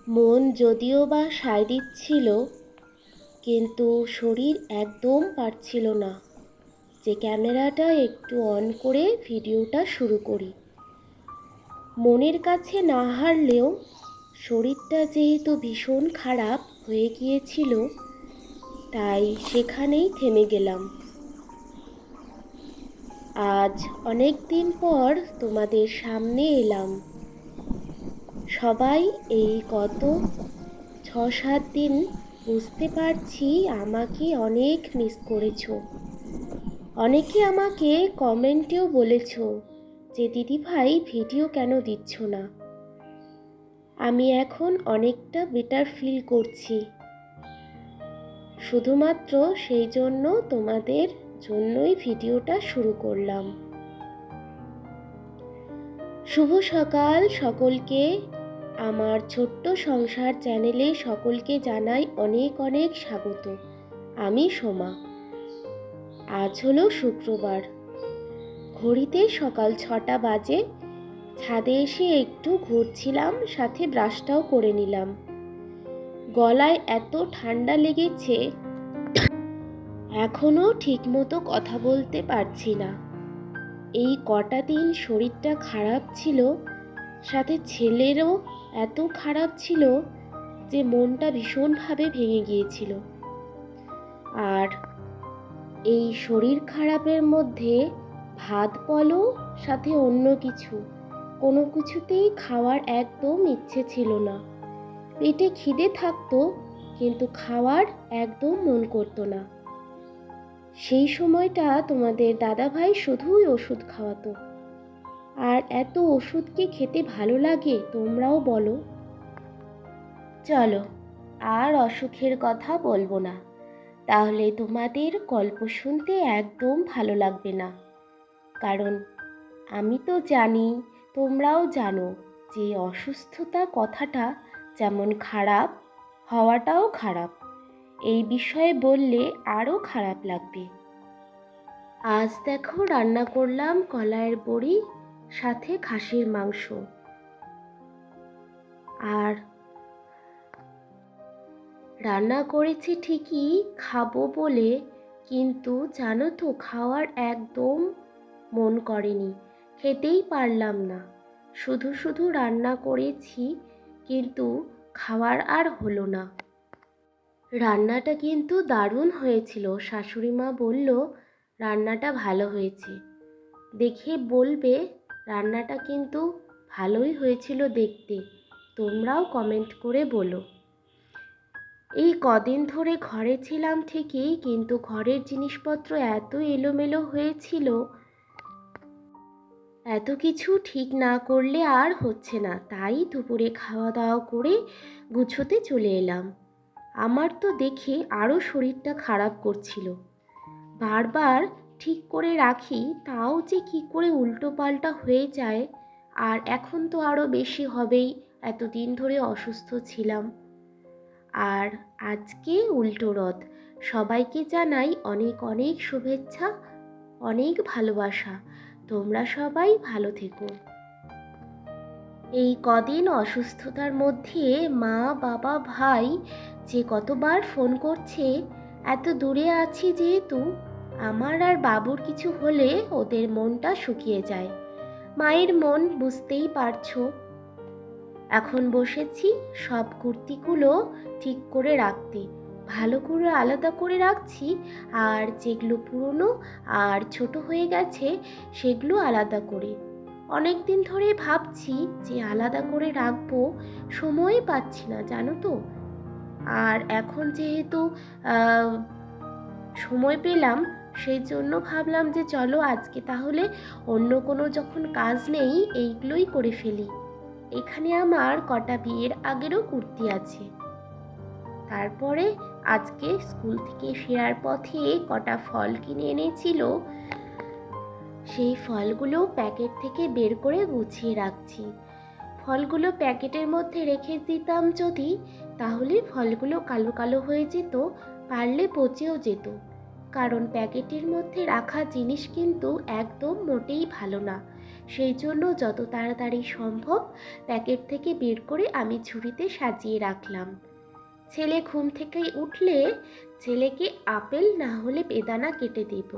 মন যদিও বা সায় দিচ্ছিল, কিন্তু শরীর একদম পারছিল না যে ক্যামেরাটা একটু অন করে ভিডিওটা শুরু করি। মনের কাছে না হারলেও শরীরটা যেহেতু ভীষণ খারাপ হয়ে গিয়েছিল, তাই সেখানেই থেমে গেলাম। আজ অনেক দিন পর তোমাদের সামনে এলাম। সবাই এই গত ৬-৭ দিন বুঝতে পারছি আমাকে অনেক মিস করেছো। অনেকে আমাকে কমেন্টেও বলেছো যে দিদিভাই ভিডিও কেন দিচ্ছ না। আমি এখন অনেকটা বেটার ফিল করছি। শুধুমাত্র সেই জন্য তোমাদের জন্যই ভিডিওটা শুরু করলাম। শুভ সকাল সকলকে। আমার ছোট্ট সংসার চ্যানেলে সকলকে জানাই অনেক অনেক স্বাগত। আমি সোমা। আজ হলো শুক্রবার। ঘড়িতে সকাল ৬টা বাজে। ছাদে এসে একটু ঘুরছিলাম, সাথে ব্রাশটাও করে নিলাম। গলায় এত ঠান্ডা লেগেছে, এখনো ঠিকমতো কথা বলতে পারছি না। এই কটা দিন শরীরটা খারাপ ছিল, সাথে ছেলেরও এত খারাপ ছিল যে মনটা ভীষণভাবে ভেঙে গিয়েছিল। আর এই শরীর খারাপের মধ্যে ভাত বলো, সাথে অন্য কিছু, কোনো কিছুতেই খাওয়ার একদম ইচ্ছে ছিল না। পেটে খিদে থাকতো, কিন্তু খাওয়ার একদম মন করতো না। সেই সময়টা তোমাদের দাদাভাই শুধুই ওষুধ খাওয়াতো। আর এত ওষুধ কি খেতে ভালো লাগে তোমরাও বলো? চলো, আর অসুখের কথা বলবো না, তাহলে তোমাদের গল্প শুনতে একদম ভালো লাগবে না। কারণ আমি তো জানি, তোমরাও জানো যে অসুস্থতা কথাটা যেমন খারাপ, হওয়াটাও খারাপ। এই বিষয়ে বললে আরও খারাপ লাগবে। আজ দেখো রান্না করলাম কলাইয়ের বড়ি, সাথে খাসির মাংস। আর রান্না করেছি ঠিকই খাবো বলে, কিন্তু জানো তো খাওয়ার একদম মন করেনি, খেতেই পারলাম না। শুধু শুধু রান্না করেছি, কিন্তু খাওয়ার আর হলো না। রান্নাটা কিন্তু দারুণ হয়েছিল। শাশুড়ি মা বলল রান্নাটা ভালো হয়েছে। দেখে বলবে রান্নাটা কিন্তু ভালোই হয়েছিল দেখতে। তোমরাও কমেন্ট করে বলো। এই কদিন ধরে ঘরে ছিলাম ঠিকই, কিন্তু ঘরের জিনিসপত্র এত এলোমেলো হয়েছিল, এত কিছু ঠিক না করলে আর হচ্ছে না। তাই দুপুরে খাওয়া দাওয়া করে গুছোতে চলে এলাম। আমার তো দেখে আরও শরীরটা খারাপ করছিল। বারবার ঠিক করে রাখি, তাও যে কি করে উল্টো পাল্টা হয়ে যায়। আর এখন তো আরও বেশি হবেই, এতদিন ধরে অসুস্থ ছিলাম। আর আজকে উল্টো রথ। সবাইকে জানাই অনেক অনেক শুভেচ্ছা, অনেক ভালোবাসা। তোমরা সবাই ভালো থেকো। এই কদিন অসুস্থতার মধ্যে মা, বাবা, ভাই যে কতবার ফোন করছে। এত দূরে আছি যেহেতু, আমার আর বাবুর কিছু হলে ওদের মনটা শুকিয়ে যায়। মায়ের মন বুঝতেই পারছো। এখন বসেছি সব কুর্তিগুলো ঠিক করে রাখতে, ভালো করে আলাদা করে রাখছি। আর যেগুলো পুরনো আর ছোট হয়ে গেছে সেগুলো আলাদা করে। অনেক দিন ধরে ভাবছি যে আলাদা করে রাখবো, সময় পাচ্ছি না জানো তো। আর এখন যেহেতু সময় পেলাম, সেই জন্য ভাবলাম যে চলো আজকে তাহলে অন্য কোনো যখন কাজ নেই এইগুলোই করে ফেলি। এখানে আমার কটা বিয়ের আগেরও কুর্তি আছে। তারপরে আজকে স্কুল থেকে ফেরার পথে কটা ফল কিনে এনেছিল, সেই ফলগুলো প্যাকেট থেকে বের করে গুছিয়ে রাখছি। ফলগুলো প্যাকেটের মধ্যে রেখে দিতাম যদি, তাহলে ফলগুলো কালো কালো হয়ে যেত, পারলে পচেও যেত। কারণ প্যাকেটের মধ্যে রাখা জিনিস কিন্তু একদম মোটেই ভালো না। সেই জন্য যত তাড়াতাড়ি সম্ভব প্যাকেট থেকে বের করে আমি ঝুড়িতে সাজিয়ে রাখলাম। ছেলে ঘুম থেকে উঠলে ছেলেকে আপেল না হলে বেদানা কেটে দেব।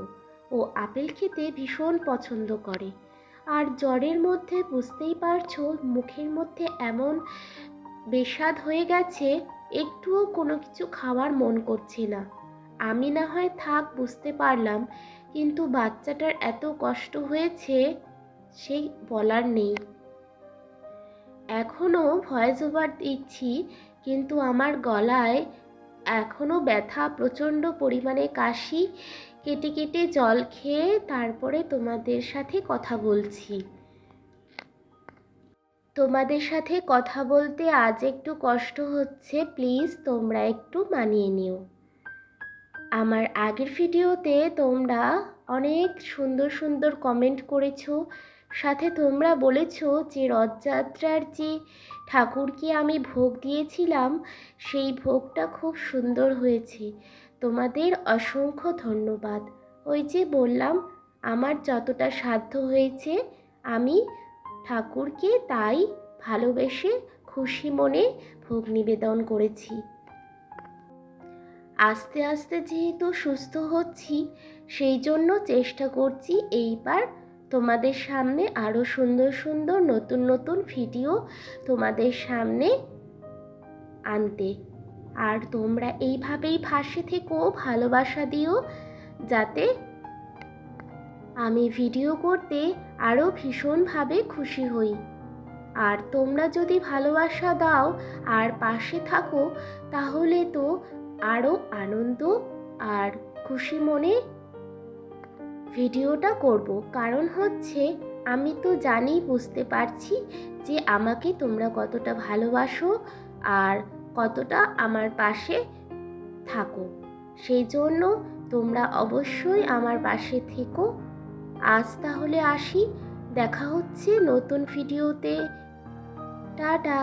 ও আপেল খেতে ভীষণ পছন্দ করে। আর জ্বরের মধ্যে বুঝতেই পারছো মুখের মধ্যে এমন বেস্বাদ হয়ে গেছে, একটুও কোনো কিছু খাওয়ার মন করছে না। আমি না হয় থাক বুঝতে পারলাম, কিন্তু বাচ্চাটার এত কষ্ট হয়েছে সেই বলার নেই। এখনও ভয়েস ওভার দিচ্ছি, কিন্তু আমার গলায় এখনও ব্যথা, প্রচণ্ড পরিমাণে কাশি, কেটে কেটে জল খেয়ে তারপরে তোমাদের সাথে কথা বলছি। তোমাদের সাথে কথা বলতে আজ একটু কষ্ট হচ্ছে, প্লিজ তোমরা একটু মানিয়ে নিও। আমার আগের ভিডিওতে তোমরা অনেক সুন্দর সুন্দর কমেন্ট করেছো, সাথে তোমরা বলেছো যে রথযাত্রার যে ঠাকুরকে আমি ভোগ দিয়েছিলাম সেই ভোগটা খুব সুন্দর হয়েছে। তোমাদের অসংখ্য ধন্যবাদ। ওই যে বললাম, আমার যতটা সাধ্য হয়েছে আমি ঠাকুরকে তাই ভালোবেসে খুশি মনে ভোগ নিবেদন করেছি। আস্তে আস্তে যেহেতু সুস্থ হচ্ছি, সেই জন্য চেষ্টা করছি এইবার তোমাদের সামনে আরও সুন্দর সুন্দর নতুন নতুন ভিডিও তোমাদের সামনে আনতে। আর তোমরা এইভাবেই পাশে থেকো, ভালোবাসা দিও, যাতে আমি ভিডিও করতে আরও ভীষণভাবে খুশি হই। আর তোমরা যদি ভালোবাসা দাও আর পাশে থাকো, তাহলে তো আরও আনন্দ আর খুশি মনে ভিডিওটা করব। কারণ হচ্ছে আমি তো জানি, বুঝতে পারছি যে আমাকে তোমরা কতটা ভালোবাসো আর কতটা আমার পাশে থাকো। সেই জন্য তোমরা অবশ্যই আমার পাশে থেকো। আজ তাহলে আসি, দেখা হচ্ছে নতুন ভিডিওতে। টাটা।